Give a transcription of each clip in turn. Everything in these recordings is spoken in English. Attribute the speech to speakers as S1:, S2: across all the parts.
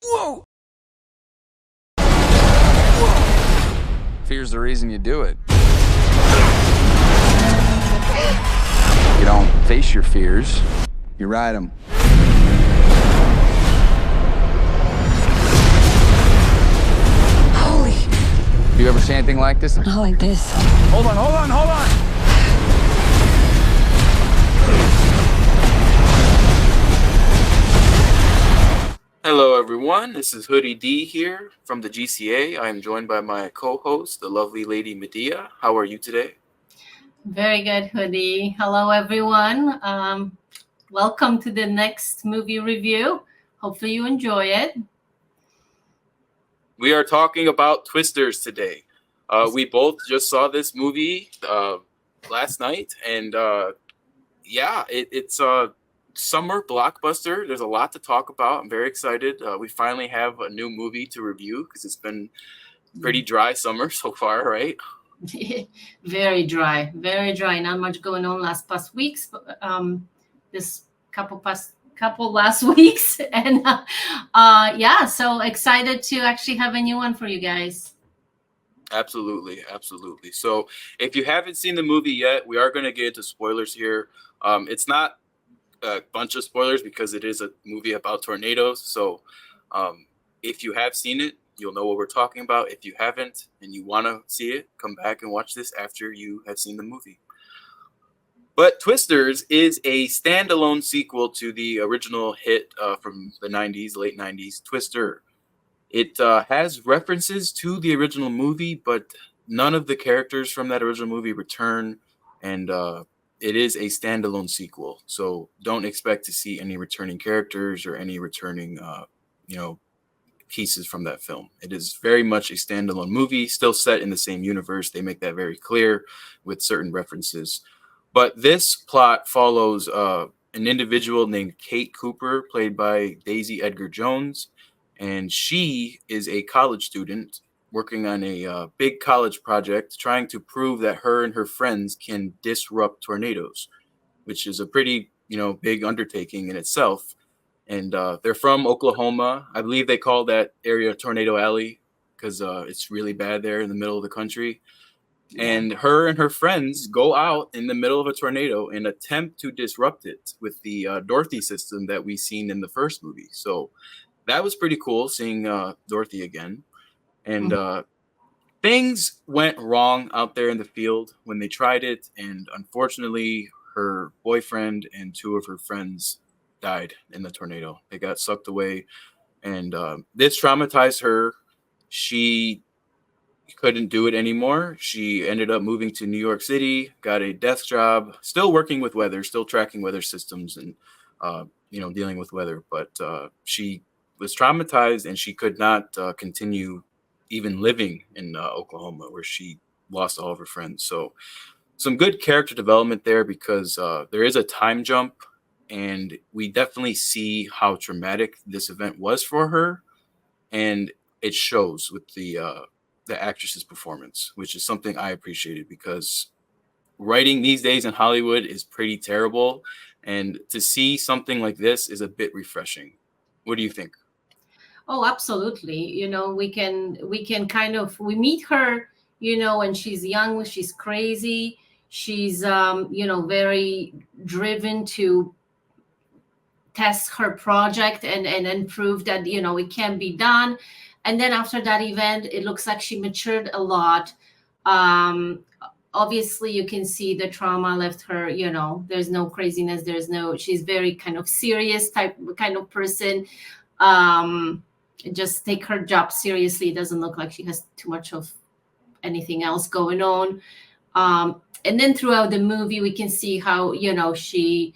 S1: Whoa! Fear's the reason you do it. You don't face your fears, you ride them.
S2: Holy.
S1: You ever see anything like this?
S2: Not like this.
S1: Hold on, hold on, hold on!
S3: Hello, everyone. This is Hoodie D here from the GCA. I am joined by my co-host, the lovely lady Medea. How are you today?
S4: Very good, Hoodie. Hello, everyone. Welcome to the next movie review. Hopefully you enjoy it.
S3: We are talking about Twisters today. We both just saw this movie last night, and it's a summer blockbuster. There's a lot to talk about. I'm very excited. We finally have a new movie to review because it's been pretty dry summer so far, right?
S4: Very dry. Not much going on past weeks, but this couple last weeks, and so excited to actually have a new one for you guys.
S3: Absolutely. So if you haven't seen the movie yet, we are going to get into spoilers here. It's not a bunch of spoilers because it is a movie about tornadoes. So if you have seen it, you'll know what we're talking about. If you haven't and you want to see it, come back and watch this after you have seen the movie. But Twisters is a standalone sequel to the original hit from the 90s, late 90s, Twister. It has references to the original movie, but none of the characters from that original movie return, and it is a standalone sequel. So don't expect to see any returning characters or any returning, pieces from that film. It is very much a standalone movie, still set in the same universe. They make that very clear with certain references. But this plot follows an individual named Kate Cooper, played by Daisy Edgar Jones. And she is a college student working on a big college project trying to prove that her and her friends can disrupt tornadoes, which is a pretty, big undertaking in itself. And they're from Oklahoma. I believe they call that area Tornado Alley because it's really bad there in the middle of the country. And her and her friends go out in the middle of a tornado and attempt to disrupt it with the Dorothy system that we seen in the first movie. So that was pretty cool seeing Dorothy again. And things went wrong out there in the field when they tried it. And unfortunately, her boyfriend and two of her friends died in the tornado. They got sucked away. And this traumatized her. She couldn't do it anymore. She ended up moving to New York City, got a desk job, still working with weather, still tracking weather systems and, dealing with weather. But she was traumatized and she could not continue even living in Oklahoma, where she lost all of her friends. So some good character development there because there is a time jump, and we definitely see how traumatic this event was for her, and it shows with the actress's performance, which is something I appreciated because writing these days in Hollywood is pretty terrible, and to see something like this is a bit refreshing. What do you think?
S4: Oh, absolutely. We meet her, when she's young, she's crazy. She's, very driven to test her project and prove that, it can be done. And then after that event, it looks like she matured a lot. Obviously you can see the trauma left her, there's no craziness. She's very kind of serious kind of person. Just take her job seriously. It doesn't look like she has too much of anything else going on. And then throughout the movie, we can see how, she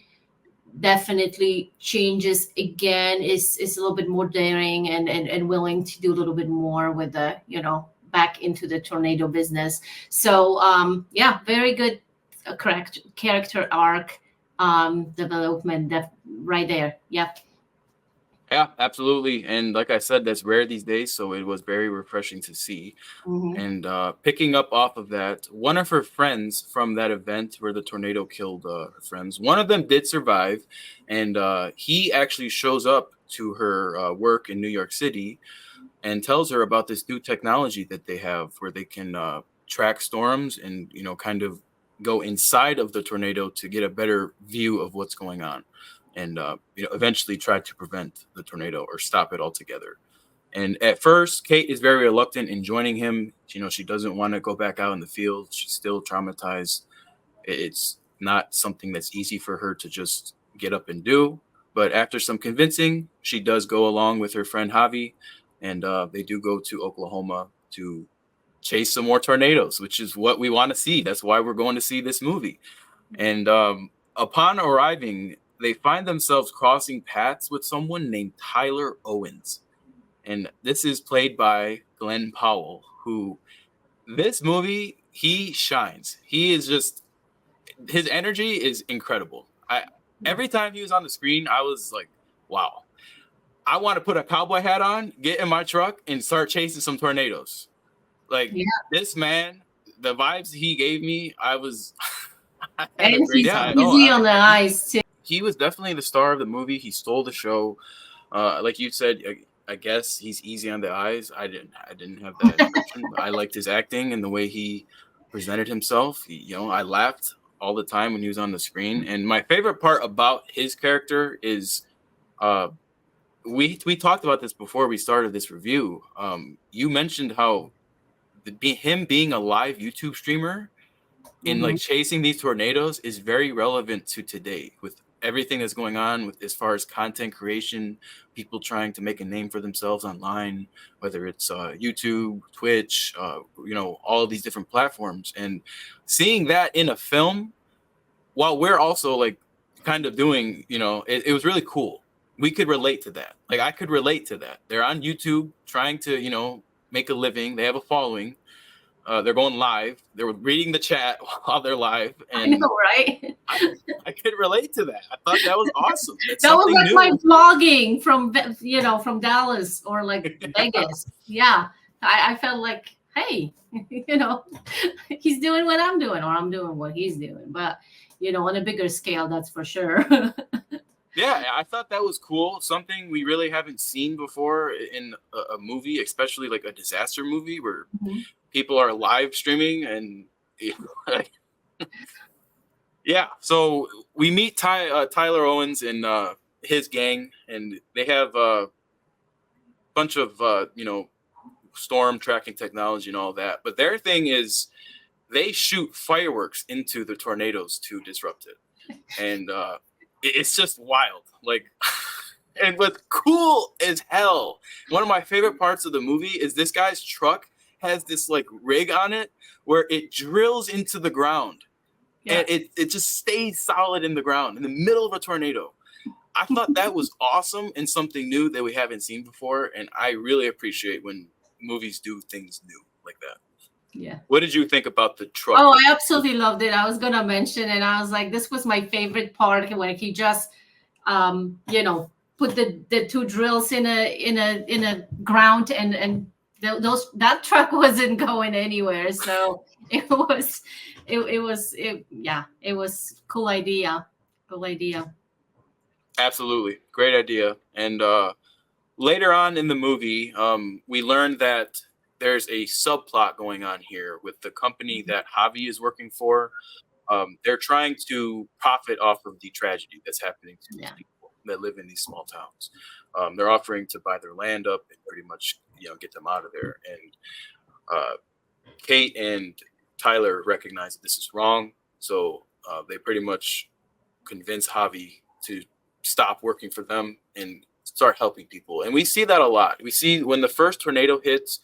S4: definitely changes again, is a little bit more daring and willing to do a little bit more with the, back into the tornado business. So, very good correct character arc development right there. Yeah.
S3: Yeah, absolutely. And like I said, that's rare these days. So it was very refreshing to see.
S4: Mhm.
S3: And picking up off of that, one of her friends from that event where the tornado killed her friends, one of them did survive. And he actually shows up to her work in New York City and tells her about this new technology that they have where they can track storms and, kind of go inside of the tornado to get a better view of what's going on and, eventually try to prevent the tornado or stop it altogether. And at first, Kate is very reluctant in joining him. She doesn't want to go back out in the field. She's still traumatized. It's not something that's easy for her to just get up and do. But after some convincing, she does go along with her friend Javi, and they do go to Oklahoma to chase some more tornadoes, which is what we want to see. That's why we're going to see this movie. And upon arriving, they find themselves crossing paths with someone named Tyler Owens. And this is played by Glenn Powell, who this movie, he shines. He is just, his energy is incredible. Every time he was on the screen, I was like, wow, I want to put a cowboy hat on, get in my truck, and start chasing some tornadoes. Like, this man, the vibes he gave me, I had
S4: and
S3: a great
S4: he's
S3: time.
S4: easy on the eyes too.
S3: He was definitely the star of the movie. He stole the show. Like you said, I guess he's easy on the eyes. I didn't have that impression. I liked his acting and the way he presented himself. I laughed all the time when he was on the screen. And my favorite part about his character is, we talked about this before we started this review. You mentioned how him being a live YouTube streamer and like chasing these tornadoes is very relevant to today with everything that's going on with as far as content creation, people trying to make a name for themselves online, whether it's YouTube, Twitch, all of these different platforms. And seeing that in a film, while we're also like kind of doing, it was really cool. We could relate to that. Like, I could relate to that. They're on YouTube trying to, make a living. They have a following. They're going live. They're reading the chat while they're live. And
S4: I know, right?
S3: I could relate to that. I thought that was awesome.
S4: That was like my vlogging from Dallas or like Vegas. Yeah. I felt like, hey, he's doing what I'm doing, or I'm doing what he's doing. But, on a bigger scale, that's for sure.
S3: Yeah, I thought that was cool. Something we really haven't seen before in a movie, especially like a disaster movie where people are live streaming. And yeah, so we meet Tyler Owens and his gang, and they have a bunch of storm tracking technology and all that. But their thing is they shoot fireworks into the tornadoes to disrupt it, and it's just wild. Like, and what's cool as hell, one of my favorite parts of the movie is this guy's truck has this like rig on it where it drills into the ground. Yeah. And it just stays solid in the ground in the middle of a tornado. I thought that was awesome and something new that we haven't seen before. And I really appreciate when movies do things new like that.
S4: Yeah.
S3: What did you think about the truck?
S4: Oh, I absolutely loved it. I was gonna mention, and I was like, this was my favorite part when he just, put the two drills in a ground, and that truck wasn't going anywhere. So it was cool idea. Cool idea.
S3: Absolutely, great idea. And later on in the movie, we learned that there's a subplot going on here with the company that Javi is working for. They're trying to profit off of the tragedy that's happening to these people that live in these small towns. They're offering to buy their land up and pretty much, get them out of there. And Kate and Tyler recognize that this is wrong. So they pretty much convince Javi to stop working for them and start helping people. And we see that a lot. We see when the first tornado hits,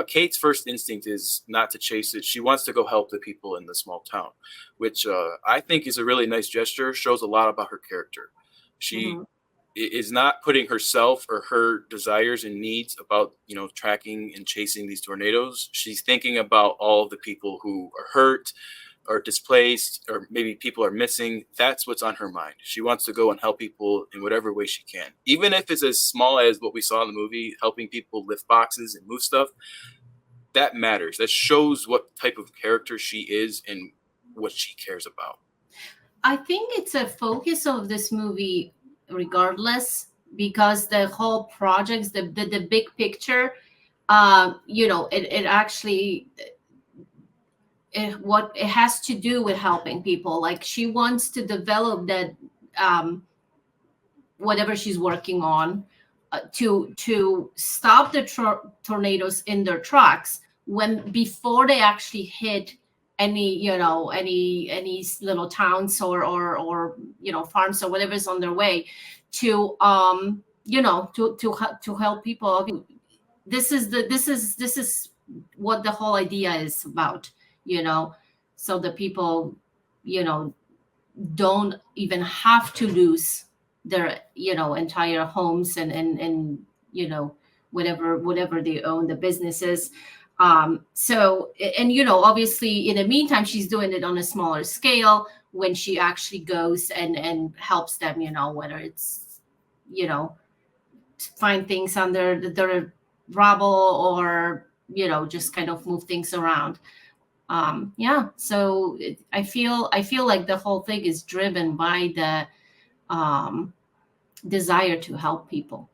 S3: Kate's first instinct is not to chase it. She wants to go help the people in the small town, which I think is a really nice gesture, shows a lot about her character. She is not putting herself or her desires and needs about, tracking and chasing these tornadoes. She's thinking about all of the people who are hurt or displaced, or maybe people are missing. That's what's on her mind. She wants to go and help people in whatever way she can. Even if it's as small as what we saw in the movie, helping people lift boxes and move stuff, that matters. That shows what type of character she is and what she cares about.
S4: I think it's a focus of this movie, regardless because the whole projects, the big picture, it actually, what it has to do with helping people. Like she wants to develop that, whatever she's working on, to stop the tornadoes in their tracks when before they actually hit any little towns or farms or whatever's on their way, to to help people. This is what the whole idea is about, so the people you know don't even have to lose their entire homes and whatever they own, the businesses. So, and obviously in the meantime she's doing it on a smaller scale when she actually goes and helps them, whether it's find things under the rubble, or just kind of move things around. Yeah, so I feel like the whole thing is driven by the desire to help people.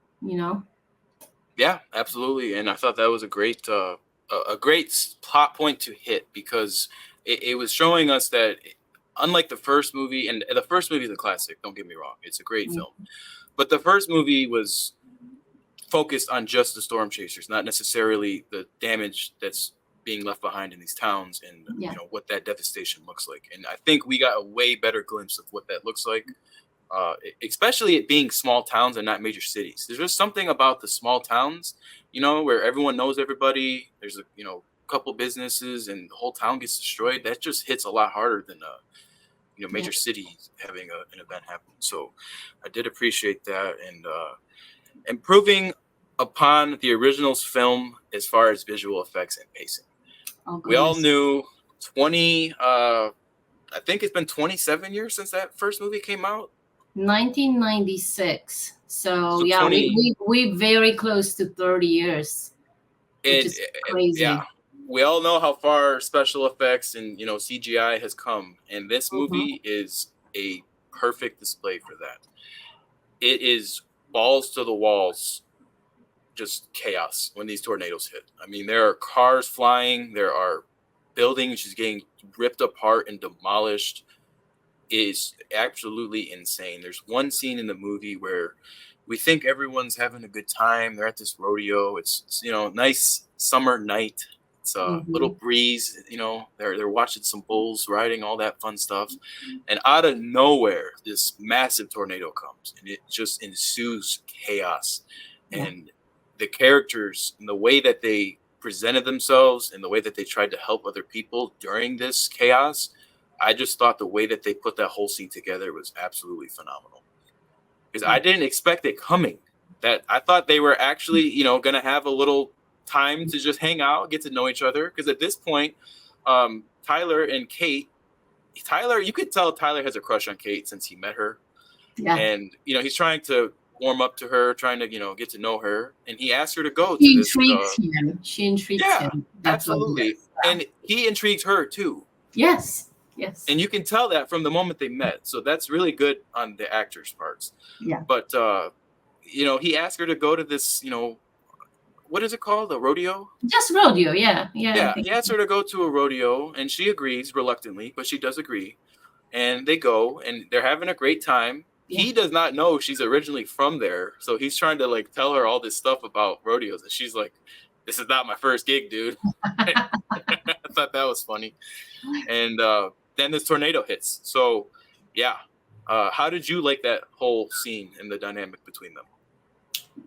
S3: Yeah, absolutely. And I thought that was a great plot point to hit, because it was showing us that, unlike the first movie, and the first movie is a classic, don't get me wrong, it's a great
S4: Mhm.
S3: film, but the first movie was focused on just the storm chasers, not necessarily the damage that's being left behind in these towns, and
S4: Yeah.
S3: what that devastation looks like. And I think we got a way better glimpse of what that looks like, especially it being small towns and not major cities. There's just something about the small towns, where everyone knows everybody. There's a couple businesses, and the whole town gets destroyed. That just hits a lot harder than major cities having an event happen. So I did appreciate that, and improving upon the original's film as far as visual effects and pacing.
S4: Oh,
S3: We all
S4: goodness.
S3: knew I think it's been 27 years since that first movie came out.
S4: 1996. So
S3: So
S4: yeah,
S3: 20
S4: we very close to 30 years, which is
S3: yeah,
S4: crazy.
S3: we all know how far special effects and CGI has come, and this
S4: Mhm.
S3: movie is a perfect display for that. It is balls to the walls, just chaos when these tornadoes hit. I mean, there are cars flying, there are buildings just getting ripped apart and demolished. It is absolutely insane. There's one scene in the movie where we think everyone's having a good time. They're at this rodeo. It's nice summer night. It's a little
S4: Mhm.
S3: breeze. They're watching some bulls riding, all that fun stuff, and out of nowhere, this massive tornado comes, and it just ensues chaos.
S4: Yeah.
S3: And the characters and the way that they presented themselves and the way that they tried to help other people during this chaos, I just thought the way that they put that whole scene together was absolutely phenomenal. Because I
S4: Yeah.
S3: didn't expect it coming. That I thought they were actually, going to have a little time to just hang out, get to know each other. Because at this point, Tyler and Kate, you could tell Tyler has a crush on Kate since he met her,
S4: Yeah.
S3: and he's trying to warm up to her, trying to get to know her, and he asked her to go to
S4: She
S3: this.
S4: intrigues him. She intrigues
S3: Yeah,
S4: him. That's what it
S3: absolutely,
S4: is. Yeah.
S3: and he intrigues her too.
S4: Yes. Yes.
S3: And you can tell that from the moment they met. So that's really good on the actors' parts.
S4: Yeah.
S3: But he asked her to go to this, what is it called? A rodeo?
S4: Just rodeo. Yeah. Yeah. I
S3: Yeah,
S4: think.
S3: he asked her to go to a rodeo, and she agrees reluctantly, but she does agree. And they go, and they're having a great time.
S4: Yeah.
S3: He does not know she's originally from there, so he's trying to like tell her all this stuff about rodeos, and she's like, "This is not my first gig, dude." I thought that was funny. And then this tornado hits. So, yeah. How did you like that whole scene and the dynamic between them?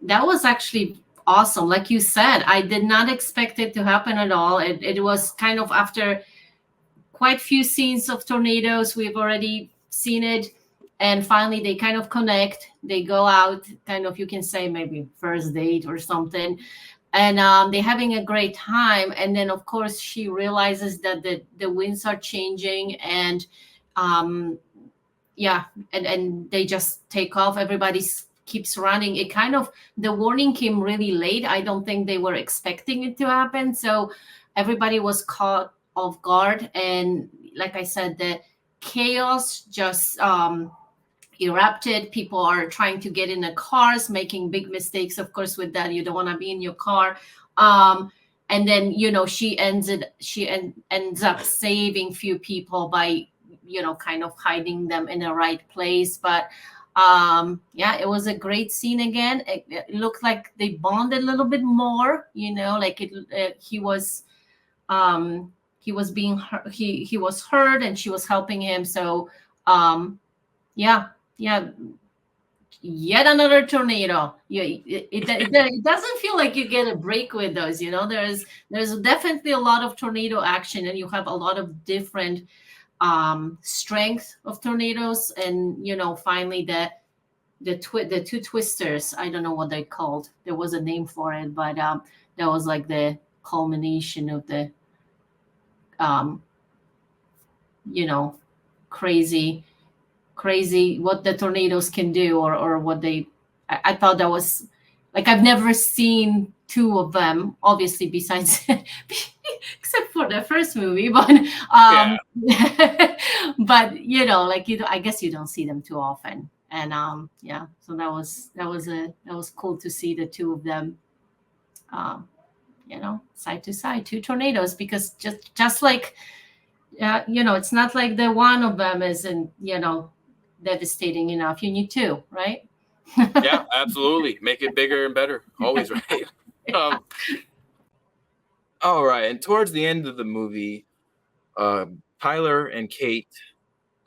S4: That was actually awesome. Like you said, I did not expect it to happen at all. It was kind of after quite few scenes of tornadoes. We've already seen it. And finally, they kind of connect. They go out, kind of, you can say maybe first date or something. And they're having a great time. And then, of course, she realizes that the winds are changing. And um, yeah, and they just take off. Everybody keeps running. It kind of, the warning came really late. I don't think they were expecting it to happen. So everybody was caught off guard. And like I said, the chaos just erupted. People are trying to get in the cars, making big mistakes. Of course, with that, you don't want to be in your car. And then ends up saving few people by kind of hiding them in the right place. But yeah, it was a great scene again. It looked like they bonded a little bit more. Like he was being hurt, he was hurt, and she was helping him. So yeah, yet another tornado. It doesn't feel like you get a break with those. There's definitely a lot of tornado action, and you have a lot of different strength of tornadoes. And finally the two twisters. I don't know what they're called. There was a name for it, but that was like the culmination of the crazy what the tornadoes can do, or what they. I thought that was like, I've never seen two of them, obviously, besides except for the first movie, but but I guess you don't see them too often. And yeah, so that was cool to see the two of them side to side, two tornadoes, because just like it's not like the one of them isn't devastating enough. You need two, right?
S3: Yeah, absolutely. Make it bigger and better. Always, right? All right. And towards the end of the movie, Tyler and Kate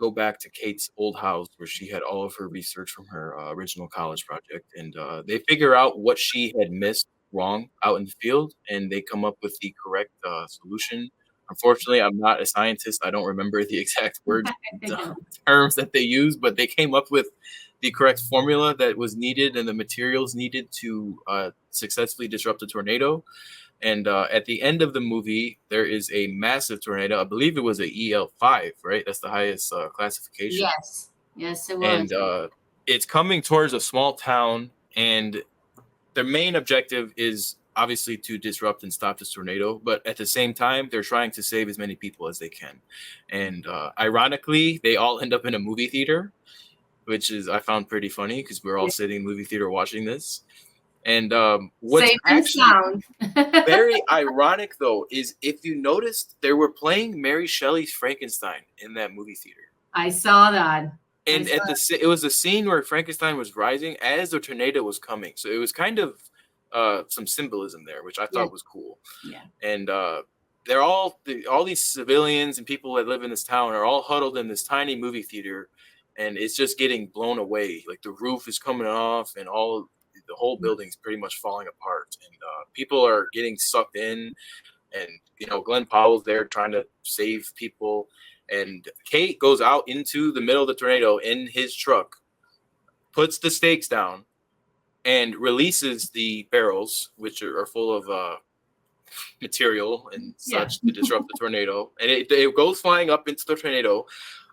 S3: go back to Kate's old house where she had all of her research from her original college project. And they figure out what she had missed wrong out in the field, and they come up with the correct solution. Unfortunately, I'm not a scientist. I don't remember the exact words, terms that they use, but they came up with the correct formula that was needed and the materials needed to successfully disrupt a tornado. And at the end of the movie, there is a massive tornado. I believe it was a EL5, right? That's the highest classification.
S4: Yes, it was.
S3: And it's coming towards a small town, and their main objective is obviously to disrupt and stop this tornado, but at the same time, they're trying to save as many people as they can. And ironically, they all end up in a movie theater, which is I found pretty funny because we're all sitting in the movie theater watching this. And what's actually very ironic, though, is if you noticed, they were playing Mary Shelley's Frankenstein in that movie theater.
S4: I saw that.
S3: And it was a scene where Frankenstein was rising as the tornado was coming. So it was kind of some symbolism there, which I thought was cool.
S4: Yeah.
S3: And they're all these civilians and people that live in this town are all huddled in this tiny movie theater, and it's just getting blown away. Like the roof is coming off, and the whole building's pretty much falling apart, and people are getting sucked in. And Glenn Powell's there trying to save people. And Kate goes out into the middle of the tornado in his truck, puts the stakes down, and releases the barrels, which are full of material and such to disrupt the tornado. And it goes flying up into the tornado.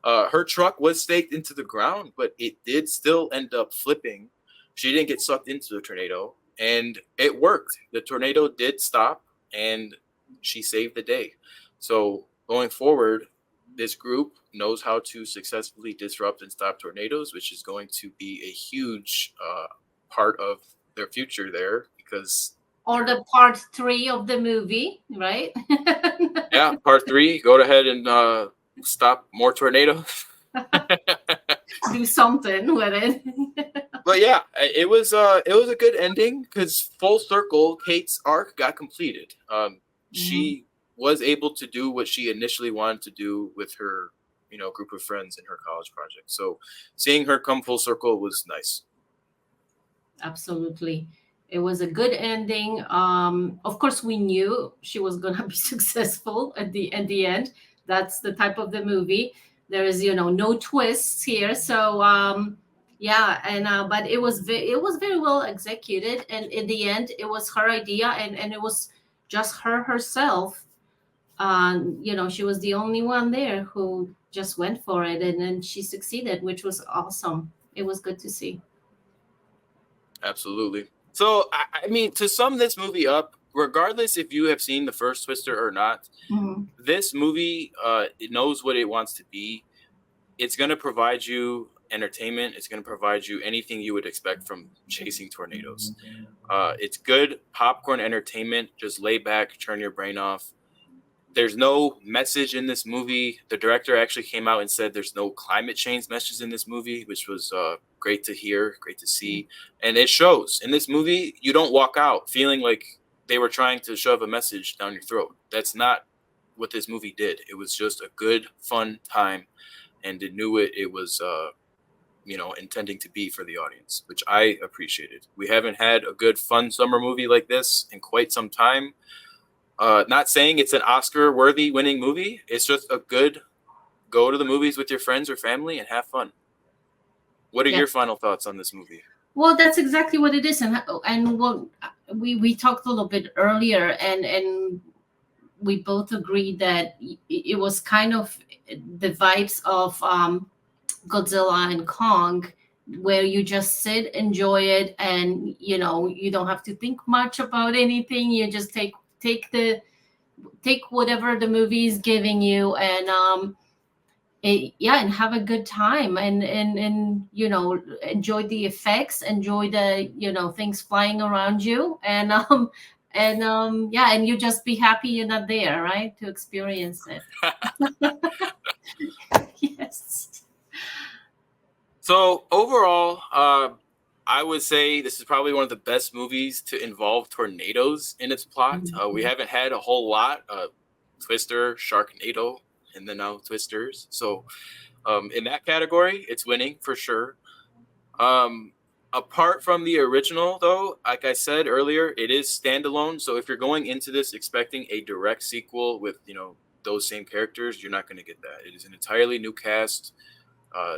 S3: Her truck was staked into the ground, but it did still end up flipping. She didn't get sucked into the tornado, and it worked. The tornado did stop, and she saved the day. So going forward, this group knows how to successfully disrupt and stop tornadoes, which is going to be a huge part of their future there, because
S4: or the part 3 of the movie, right?
S3: Yeah, part 3. Go ahead and stop more tornadoes.
S4: Do something with it.
S3: But yeah, it was a good ending because full circle, Kate's arc got completed. She was able to do what she initially wanted to do with her, group of friends in her college project. So seeing her come full circle was nice.
S4: Absolutely. It was a good ending. Of course, we knew she was going to be successful at the end. That's the type of the movie. There is, no twists here. So, yeah. And, but it was very well executed. And in the end, it was her idea, and it was just herself. She was the only one there who just went for it, and then she succeeded, which was awesome. It was good to see.
S3: Absolutely. So, I mean, to sum this movie up, regardless if you have seen the first Twister or not, this movie, it knows what it wants to be. It's going to provide you entertainment. It's going to provide you anything you would expect from chasing tornadoes. It's good popcorn entertainment. Just lay back, turn your brain off. There's no message in this movie. The director actually came out and said there's no climate change message in this movie, which was great to hear, great to see. And it shows. In this movie, you don't walk out feeling like they were trying to shove a message down your throat. That's not what this movie did. It was just a good, fun time. And it knew it was, intending to be for the audience, which I appreciated. We haven't had a good, fun summer movie like this in quite some time. Not saying it's an Oscar-worthy winning movie. It's just a good go to the movies with your friends or family and have fun. What are your final thoughts on this movie?
S4: Well, that's exactly what it is, and what we talked a little bit earlier, and we both agreed that it was kind of the vibes of Godzilla and Kong, where you just sit, enjoy it, and you don't have to think much about anything. You just take whatever the movie is giving you, and and have a good time, and enjoy the effects, enjoy the things flying around you, and you just be happy you're not there, right, to experience it. Yes.
S3: So overall, I would say this is probably one of the best movies to involve tornadoes in its plot. We haven't had a whole lot. Twister, Sharknado, and then now Twisters. So in that category, it's winning for sure. Apart from the original, though, like I said earlier, it is standalone. So if you're going into this expecting a direct sequel with, those same characters, you're not going to get that. It is an entirely new cast.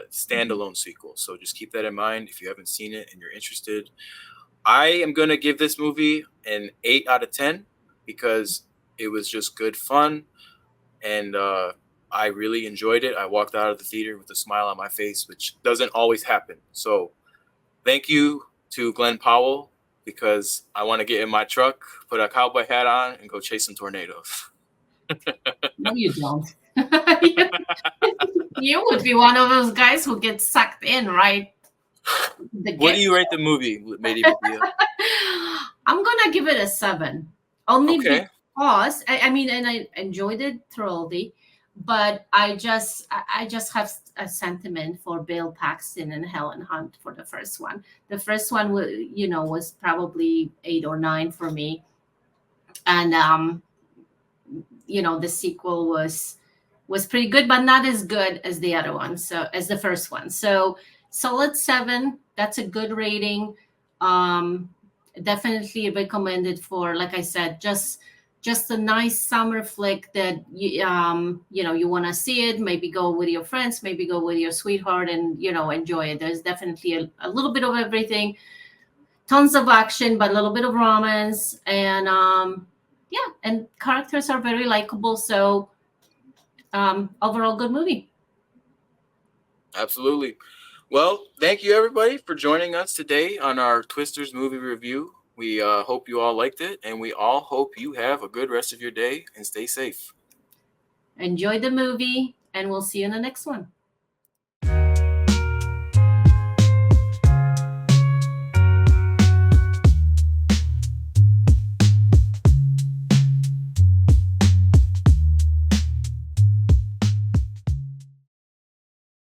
S3: Standalone sequel. So just keep that in mind if you haven't seen it and you're interested. I am going to give this movie an 8 out of 10 because it was just good fun. And I really enjoyed it. I walked out of the theater with a smile on my face, which doesn't always happen. So thank you to Glenn Powell, because I want to get in my truck, put a cowboy hat on, and go chase some tornadoes.
S4: No, you don't. You would be one of those guys who gets sucked in, right?
S3: What do you rate the movie, Medea?
S4: I'm gonna give it a 7, only because and I enjoyed it thoroughly, but I just have a sentiment for Bill Paxton and Helen Hunt for the first one. The first one was probably 8 or 9 for me, and the sequel was pretty good, but not as good as the other one. So as the first one. So solid 7. That's a good rating. Definitely recommended for, like I said, just a nice summer flick that you want to see it. Maybe go with your friends, maybe go with your sweetheart, and enjoy it. There's definitely a little bit of everything. Tons of action, but a little bit of romance, and and characters are very likable. So overall good movie.
S3: Absolutely. Well, thank you everybody for joining us today on our Twisters movie review. We hope you all liked it, and we all hope you have a good rest of your day and stay safe.
S4: Enjoy the movie, and we'll see you in the next one.